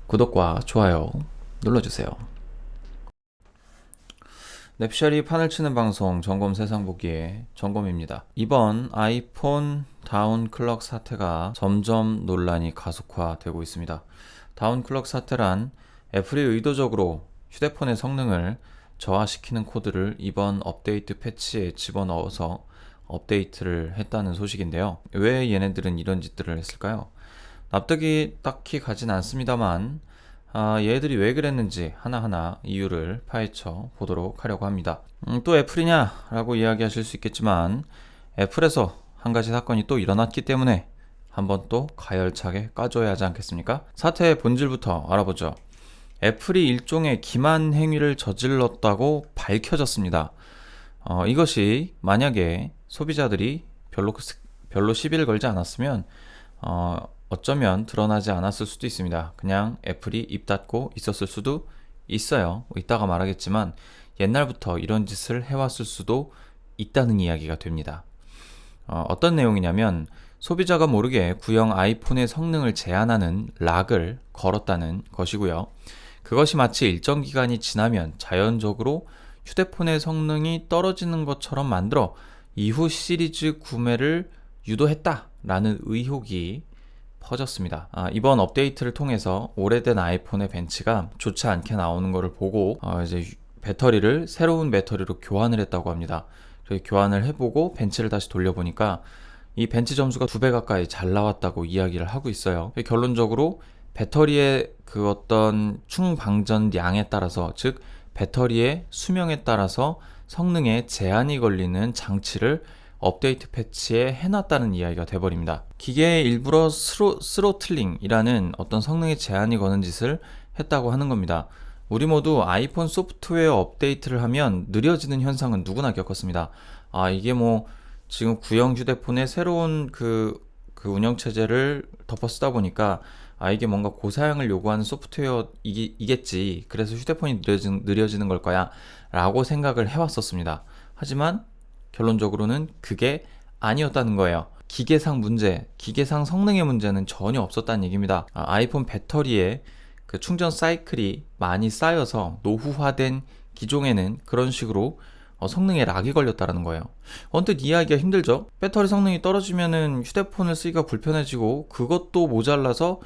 구독과 좋아요 눌러주세요. 랩셜이 판을 치는 방송 점검 세상 보기의 점검입니다. 이번 아이폰 다운클럭 사태가 점점 논란이 가속화되고 있습니다. 다운클럭 사태란 애플이 의도적으로 휴대폰의 성능을 저하시키는 코드를 이번 업데이트 패치에 집어넣어서 업데이트를 했다는 소식인데요. 왜 얘네들은 이런 짓들을 했을까요? 납득이 딱히 가진 않습니다만 얘들이 왜 그랬는지 하나하나 이유를 파헤쳐 보도록 하려고 합니다. 또 애플이냐? 라고 이야기하실 수 있겠지만 애플에서 한 가지 사건이 또 일어났기 때문에 한번 또 가열차게 까줘야 하지 않겠습니까? 사태의 본질부터 알아보죠. 애플이 일종의 기만 행위를 저질렀다고 밝혀졌습니다. 이것이 만약에 소비자들이 별로 시비를 걸지 않았으면 어쩌면 드러나지 않았을 수도 있습니다. 그냥 애플이 입 닫고 있었을 수도 있어요. 이따가 말하겠지만 옛날부터 이런 짓을 해왔을 수도 있다는 이야기가 됩니다. 어떤 내용이냐면 소비자가 모르게 구형 아이폰의 성능을 제한하는 락을 걸었다는 것이고요. 그것이 마치 일정 기간이 지나면 자연적으로 휴대폰의 성능이 떨어지는 것처럼 만들어 이후 시리즈 구매를 유도했다라는 의혹이 퍼졌습니다. 이번 업데이트를 통해서 오래된 아이폰의 벤치가 좋지 않게 나오는 것을 보고 이제 배터리를 새로운 배터리로 교환을 했다고 합니다. 교환을 해보고 벤치를 다시 돌려보니까 이 벤치 점수가 2배 가까이 잘 나왔다고 이야기를 하고 있어요. 결론적으로 배터리의 그 어떤 충방전량에 따라서, 즉 배터리의 수명에 따라서 성능에 제한이 걸리는 장치를 업데이트 패치에 해놨다는 이야기가 돼버립니다. 기계에 일부러 스로틀링이라는 어떤 성능에 제한이 거는 짓을 했다고 하는 겁니다. 우리 모두 아이폰 소프트웨어 업데이트를 하면 느려지는 현상은 누구나 겪었습니다. 이게 뭐 지금 구형 휴대폰에 새로운 그 운영체제를 덮어 쓰다 보니까 이게 뭔가 고사양을 요구하는 소프트웨어이겠지. 그래서 휴대폰이 느려지는 걸 거야 라고 생각을 해왔었습니다. 하지만 결론적으로는 그게 아니었다는 거예요. 기계상 문제, 기계상 성능의 문제는 전혀 없었다는 얘기입니다. 아이폰 배터리에 그 충전 사이클이 많이 쌓여서 노후화된 기종에는 그런 식으로 성능에 락이 걸렸다는 거예요. 언뜻 이해하기가 힘들죠? 배터리 성능이 떨어지면은 휴대폰을 쓰기가 불편해지고 그것도 모자라서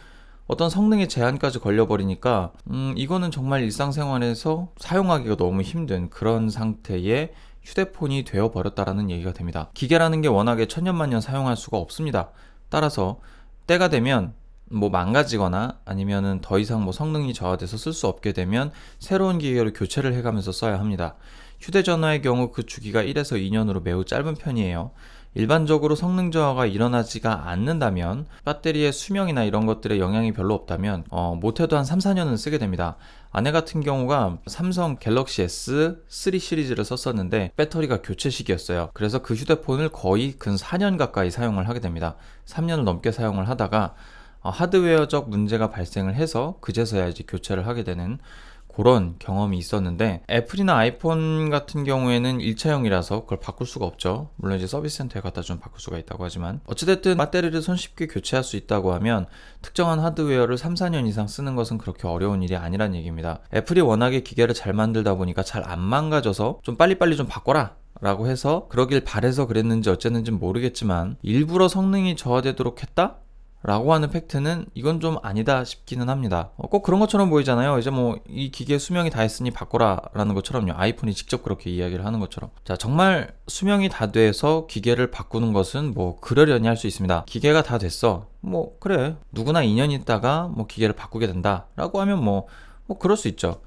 어떤 성능의 제한까지 걸려버리니까 이거는 정말 일상생활에서 사용하기가 너무 힘든 그런 상태의 휴대폰이 되어버렸다라는 얘기가 됩니다. 기계라는 게 워낙에 천년만년 사용할 수가 없습니다. 따라서 때가 되면 뭐 망가지거나 아니면은 더 이상 뭐 성능이 저하돼서 쓸 수 없게 되면 새로운 기계로 교체를 해가면서 써야 합니다. 휴대전화의 경우 그 주기가 1에서 2년으로 매우 짧은 편이에요. 일반적으로 성능 저하가 일어나지가 않는다면, 배터리의 수명이나 이런 것들에 영향이 별로 없다면 못해도 한 3, 4년은 쓰게 됩니다. 아내 같은 경우가 삼성 갤럭시 S3 시리즈를 썼었는데 배터리가 교체 시기였어요. 그래서 그 휴대폰을 거의 근 4년 가까이 사용을 하게 됩니다. 3년을 넘게 사용을 하다가 하드웨어적 문제가 발생을 해서 그제서야 이제 교체를 하게 되는 그런 경험이 있었는데, 애플이나 아이폰 같은 경우에는 일차형이라서 그걸 바꿀 수가 없죠. 물론 이제 서비스 센터에 갖다 좀 바꿀 수가 있다고 하지만 어찌됐든 배터리를 손쉽게 교체할 수 있다고 하면 특정한 하드웨어를 3, 4년 이상 쓰는 것은 그렇게 어려운 일이 아니란 얘기입니다. 애플이 워낙에 기계를 잘 만들다 보니까 잘 안 망가져서 좀 빨리빨리 좀 바꿔라 라고 해서 그러길 바래서 그랬는지 어쨌는지 모르겠지만 일부러 성능이 저하되도록 했다? 라고 하는 팩트는 이건 좀 아니다 싶기는 합니다. 꼭 그런 것처럼 보이잖아요. 이제 뭐 이 기계 수명이 다 했으니 바꿔라 라는 것처럼요. 아이폰이 직접 그렇게 이야기를 하는 것처럼. 자, 정말 수명이 다 돼서 기계를 바꾸는 것은 뭐 그러려니 할 수 있습니다. 기계가 다 됐어, 뭐 그래 누구나 2년 있다가 뭐 기계를 바꾸게 된다 라고 하면 뭐 그럴 수 있죠.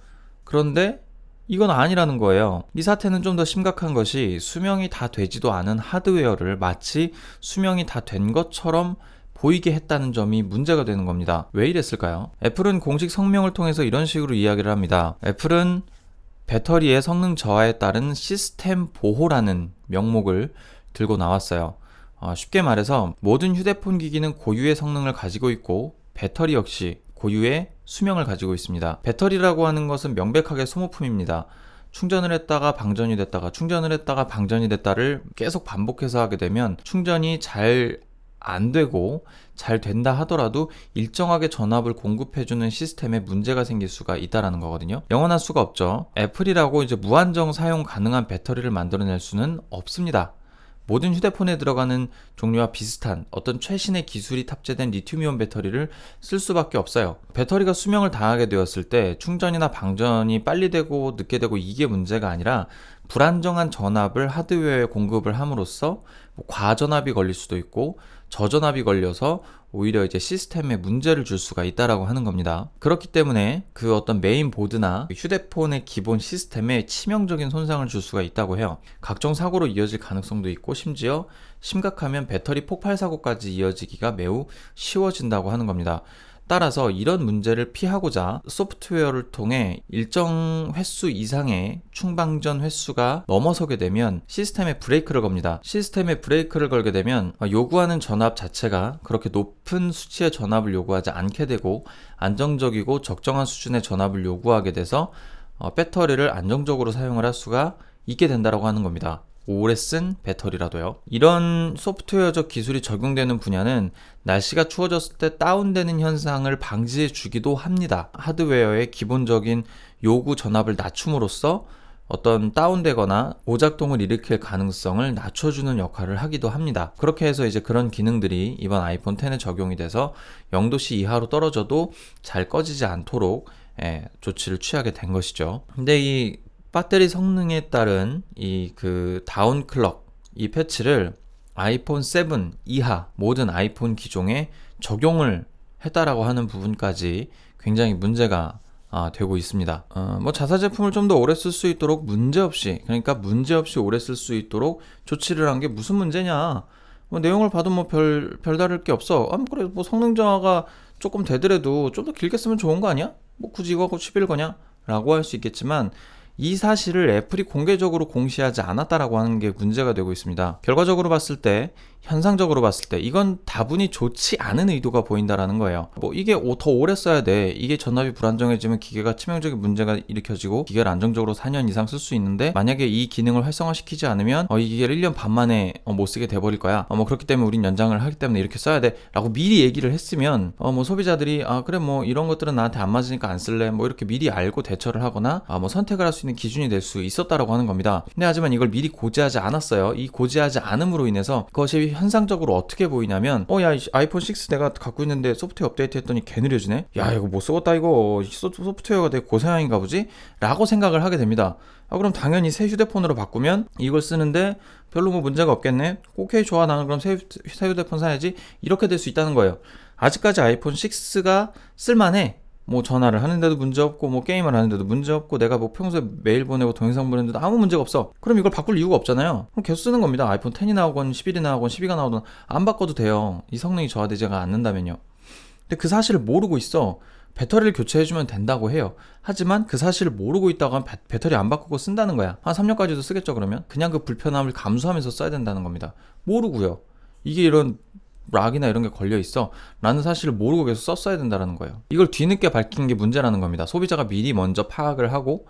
그런데 이건 아니라는 거예요. 이 사태는 좀 더 심각한 것이 수명이 다 되지도 않은 하드웨어를 마치 수명이 다 된 것처럼 보이게 했다는 점이 문제가 되는 겁니다. 왜 이랬을까요? 애플은 공식 성명을 통해서 이런 식으로 이야기를 합니다. 애플은 배터리의 성능 저하에 따른 시스템 보호라는 명목을 들고 나왔어요. 쉽게 말해서 모든 휴대폰 기기는 고유의 성능을 가지고 있고 배터리 역시 고유의 수명을 가지고 있습니다. 배터리라고 하는 것은 명백하게 소모품입니다. 충전을 했다가 방전이 됐다가 충전을 했다가 방전이 됐다를 계속 반복해서 하게 되면 충전이 잘 안 되고 잘 된다 하더라도 일정하게 전압을 공급해주는 시스템에 문제가 생길 수가 있다라는 거거든요. 영원할 수가 없죠. 애플이라고 이제 무한정 사용 가능한 배터리를 만들어낼 수는 없습니다. 모든 휴대폰에 들어가는 종류와 비슷한 어떤 최신의 기술이 탑재된 리튬이온 배터리를 쓸 수밖에 없어요. 배터리가 수명을 다하게 되었을 때 충전이나 방전이 빨리 되고 늦게 되고 이게 문제가 아니라 불안정한 전압을 하드웨어에 공급을 함으로써 과전압이 걸릴 수도 있고 저전압이 걸려서 오히려 이제 시스템에 문제를 줄 수가 있다라고 하는 겁니다. 그렇기 때문에 그 어떤 메인 보드나 휴대폰의 기본 시스템에 치명적인 손상을 줄 수가 있다고 해요. 각종 사고로 이어질 가능성도 있고 심지어 심각하면 배터리 폭발 사고까지 이어지기가 매우 쉬워진다고 하는 겁니다. 따라서 이런 문제를 피하고자 소프트웨어를 통해 일정 횟수 이상의 충방전 횟수가 넘어서게 되면 시스템에 브레이크를 겁니다. 시스템에 브레이크를 걸게 되면 요구하는 전압 자체가 그렇게 높은 수치의 전압을 요구하지 않게 되고 안정적이고 적정한 수준의 전압을 요구하게 돼서 배터리를 안정적으로 사용을 할 수가 있게 된다고 하는 겁니다. 오래 쓴 배터리라도요. 이런 소프트웨어적 기술이 적용되는 분야는 날씨가 추워졌을 때 다운되는 현상을 방지해 주기도 합니다. 하드웨어의 기본적인 요구 전압을 낮춤으로써 어떤 다운되거나 오작동을 일으킬 가능성을 낮춰주는 역할을 하기도 합니다. 그렇게 해서 이제 그런 기능들이 이번 아이폰 10에 적용이 돼서 0도씨 이하로 떨어져도 잘 꺼지지 않도록 조치를 취하게 된 것이죠. 근데 이 배터리 성능에 따른 이 다운 클럭 이 패치를 아이폰 7 이하 모든 아이폰 기종에 적용을 했다라고 하는 부분까지 굉장히 문제가 되고 있습니다. 자사 제품을 좀 더 오래 쓸 수 있도록 문제없이 오래 쓸 수 있도록 조치를 한 게 무슨 문제냐? 내용을 봐도 별다를 게 없어. 그래 성능 저하가 조금 되더라도 좀 더 길게 쓰면 좋은 거 아니야? 굳이 이거 하고 11 거냐? 라고 할 수 있겠지만 이 사실을 애플이 공개적으로 공시하지 않았다라고 하는 게 문제가 되고 있습니다. 결과적으로 봤을 때, 현상적으로 봤을 때 이건 다분히 좋지 않은 의도가 보인다라는 거예요. 이게 더 오래 써야 돼. 이게 전압이 불안정해지면 기계가 치명적인 문제가 일으켜지고 기계를 안정적으로 4년 이상 쓸 수 있는데 만약에 이 기능을 활성화시키지 않으면 이 기계를 1년 반 만에 못 쓰게 돼버릴 거야. 그렇기 때문에 우린 연장을 하기 때문에 이렇게 써야 돼 라고 미리 얘기를 했으면 소비자들이 그래 이런 것들은 나한테 안 맞으니까 안 쓸래 이렇게 미리 알고 대처를 하거나 선택을 할 수 있는 기준이 될 수 있었다라고 하는 겁니다. 근데 하지만 이걸 미리 고지하지 않았어요. 이 고지하지 않음으로 인해서 그것이 현상적으로 어떻게 보이냐면 야 아이폰 6 내가 갖고 있는데 소프트웨어 업데이트 했더니 개 느려지네? 야 이거 못 쓰겠다 이거 소프트웨어가 되게 고사양인가 보지? 라고 생각을 하게 됩니다. 그럼 당연히 새 휴대폰으로 바꾸면 이걸 쓰는데 별로 문제가 없겠네? 오케이 좋아 나는 그럼 새 휴대폰 사야지 이렇게 될 수 있다는 거예요. 아직까지 아이폰 6가 쓸만해. 전화를 하는데도 문제없고 게임을 하는데도 문제없고 내가 평소에 메일 보내고 동영상 보내는데도 아무 문제가 없어. 그럼 이걸 바꿀 이유가 없잖아요. 그럼 계속 쓰는 겁니다. 아이폰 10이 나오건 11이 나오건 12가 나오건 안 바꿔도 돼요. 이 성능이 저하되지가 않는다면요. 근데 그 사실을 모르고 있어. 배터리를 교체해주면 된다고 해요. 하지만 그 사실을 모르고 있다고 하면 배터리 안 바꾸고 쓴다는 거야. 한 3년까지도 쓰겠죠 그러면? 그냥 그 불편함을 감수하면서 써야 된다는 겁니다. 모르고요. 이게 이런 락이나 이런 게 걸려 있어 라는 사실을 모르고 계속 썼어야 된다는 거예요. 이걸 뒤늦게 밝힌 게 문제라는 겁니다. 소비자가 미리 먼저 파악을 하고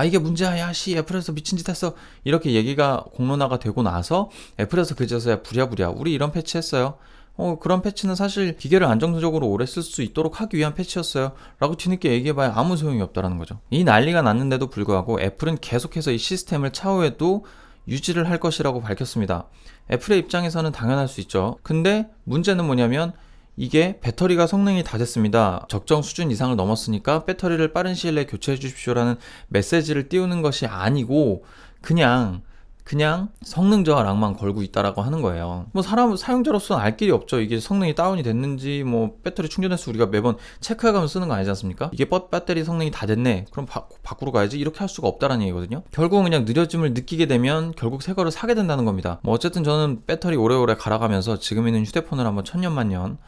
이게 문제야 야씨 애플에서 미친 짓 했어 이렇게 얘기가 공론화가 되고 나서 애플에서 그제서야 부랴부랴 우리 이런 패치 했어요. 그런 패치는 사실 기계를 안정적으로 오래 쓸 수 있도록 하기 위한 패치였어요 라고 뒤늦게 얘기해봐야 아무 소용이 없다는 거죠. 이 난리가 났는데도 불구하고 애플은 계속해서 이 시스템을 차후에도 유지를 할 것이라고 밝혔습니다. 애플의 입장에서는 당연할 수 있죠. 근데 문제는 뭐냐면 이게 배터리가 성능이 다 됐습니다. 적정 수준 이상을 넘었으니까 배터리를 빠른 시일 내에 교체해 주십시오라는 메시지를 띄우는 것이 아니고 그냥 성능 저하락만 걸고 있다라고 하는 거예요. 사용자로서는 알 길이 없죠. 이게 성능이 다운이 됐는지 배터리 충전 횟수 우리가 매번 체크해가면서 쓰는 거 아니지 않습니까? 이게 배터리 성능이 다 됐네 그럼 바꾸러 가야지 이렇게 할 수가 없다라는 얘기거든요. 결국은 그냥 느려짐을 느끼게 되면 결국 새 거를 사게 된다는 겁니다. 어쨌든 저는 배터리 오래오래 갈아가면서 지금 있는 휴대폰을 한번 천년만년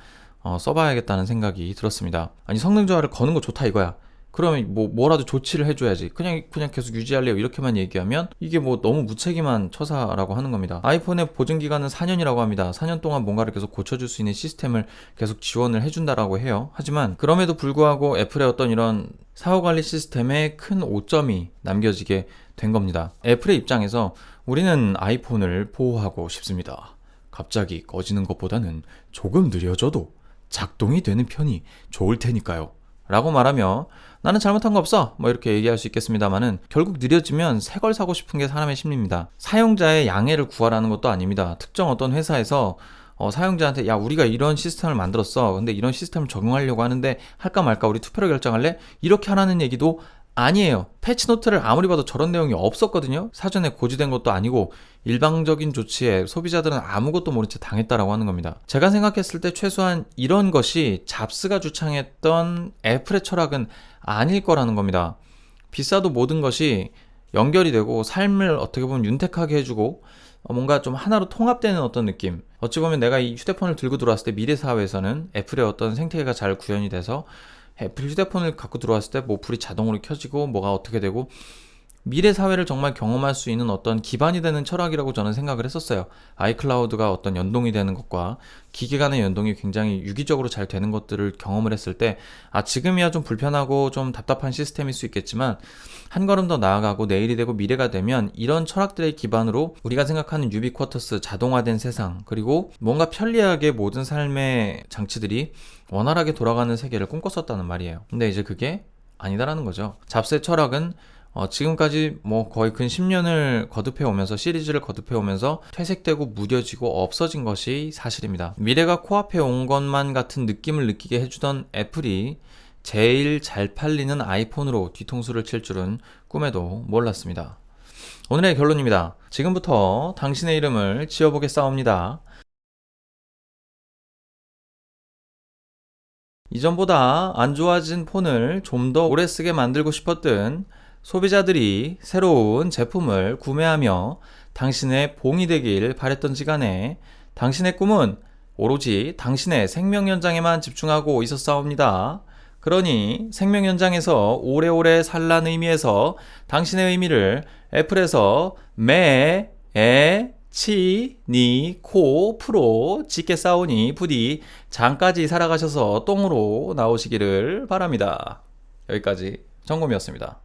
써봐야겠다는 생각이 들었습니다. 성능 저하를 거는 거 좋다 이거야. 그러면 뭐라도 조치를 해줘야지. 그냥 계속 유지할래요 이렇게만 얘기하면 이게 너무 무책임한 처사라고 하는 겁니다. 아이폰의 보증기간은 4년이라고 합니다. 4년 동안 뭔가를 계속 고쳐줄 수 있는 시스템을 계속 지원을 해준다라고 해요. 하지만 그럼에도 불구하고 애플의 어떤 이런 사후관리 시스템에 큰 오점이 남겨지게 된 겁니다. 애플의 입장에서 우리는 아이폰을 보호하고 싶습니다. 갑자기 꺼지는 것보다는 조금 느려져도 작동이 되는 편이 좋을 테니까요 라고 말하며 나는 잘못한 거 없어 뭐 이렇게 얘기할 수 있겠습니다만은 결국 느려지면 새 걸 사고 싶은 게 사람의 심리입니다. 사용자의 양해를 구하라는 것도 아닙니다. 특정 어떤 회사에서 사용자한테 야 우리가 이런 시스템을 만들었어 근데 이런 시스템을 적용하려고 하는데 할까 말까 우리 투표로 결정할래? 이렇게 하라는 얘기도 아니에요. 패치노트를 아무리 봐도 저런 내용이 없었거든요. 사전에 고지된 것도 아니고 일방적인 조치에 소비자들은 아무것도 모른 채 당했다라고 하는 겁니다. 제가 생각했을 때 최소한 이런 것이 잡스가 주창했던 애플의 철학은 아닐 거라는 겁니다. 비싸도 모든 것이 연결이 되고 삶을 어떻게 보면 윤택하게 해주고 뭔가 좀 하나로 통합되는 어떤 느낌. 어찌 보면 내가 이 휴대폰을 들고 들어왔을 때 미래 사회에서는 애플의 어떤 생태계가 잘 구현이 돼서 애플 휴대폰을 갖고 들어왔을 때 뭐 불이 자동으로 켜지고 뭐가 어떻게 되고 미래 사회를 정말 경험할 수 있는 어떤 기반이 되는 철학이라고 저는 생각을 했었어요. 아이클라우드가 어떤 연동이 되는 것과 기계 간의 연동이 굉장히 유기적으로 잘 되는 것들을 경험을 했을 때 지금이야 좀 불편하고 좀 답답한 시스템일 수 있겠지만 한 걸음 더 나아가고 내일이 되고 미래가 되면 이런 철학들의 기반으로 우리가 생각하는 유비쿼터스 자동화된 세상 그리고 뭔가 편리하게 모든 삶의 장치들이 원활하게 돌아가는 세계를 꿈꿨었다는 말이에요. 근데 이제 그게 아니다라는 거죠. 잡스의 철학은 지금까지 뭐 거의 근 10년을 거듭해 오면서 시리즈를 거듭해 오면서 퇴색되고 무뎌지고 없어진 것이 사실입니다. 미래가 코앞에 온 것만 같은 느낌을 느끼게 해주던 애플이 제일 잘 팔리는 아이폰으로 뒤통수를 칠 줄은 꿈에도 몰랐습니다. 오늘의 결론입니다. 지금부터 당신의 이름을 지어보겠사옵니다. 이전보다 안 좋아진 폰을 좀 더 오래 쓰게 만들고 싶었던 소비자들이 새로운 제품을 구매하며 당신의 봉이 되길 바랬던 시간에 당신의 꿈은 오로지 당신의 생명 연장에만 집중하고 있었사옵니다. 그러니 생명 연장에서 오래오래 살란 의미에서 당신의 의미를 애플에서 치, 니, 코, 프로 짓겠사오니 부디 장까지 살아가셔서 똥으로 나오시기를 바랍니다. 여기까지 정곰이었습니다.